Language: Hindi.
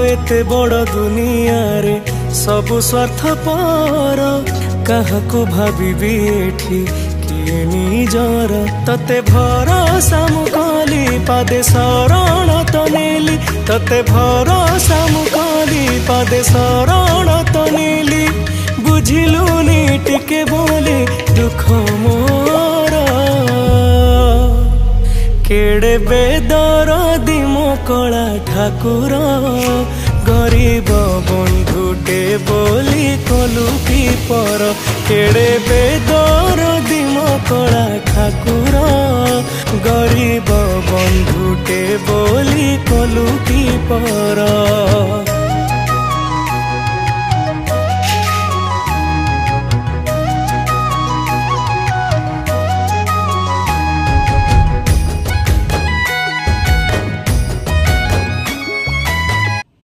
एते बड़ दुनिया रे सबु स्वार्थ पर काहाकू भाबिबी एठी किए निजर तते भरोसा मुकली पादे शरण तो नेली तते भरोसा मुकली पादे शरण तो नेली बुझिलुनी टिके बोले दुख मोर केड़े बेदर दिमो कला ठाकुर गरीब बंधुटे बोली कलु की पर केड़े बेदर दिमो कला ठाकुर गरीब बंधुटे बोली कलु की पर।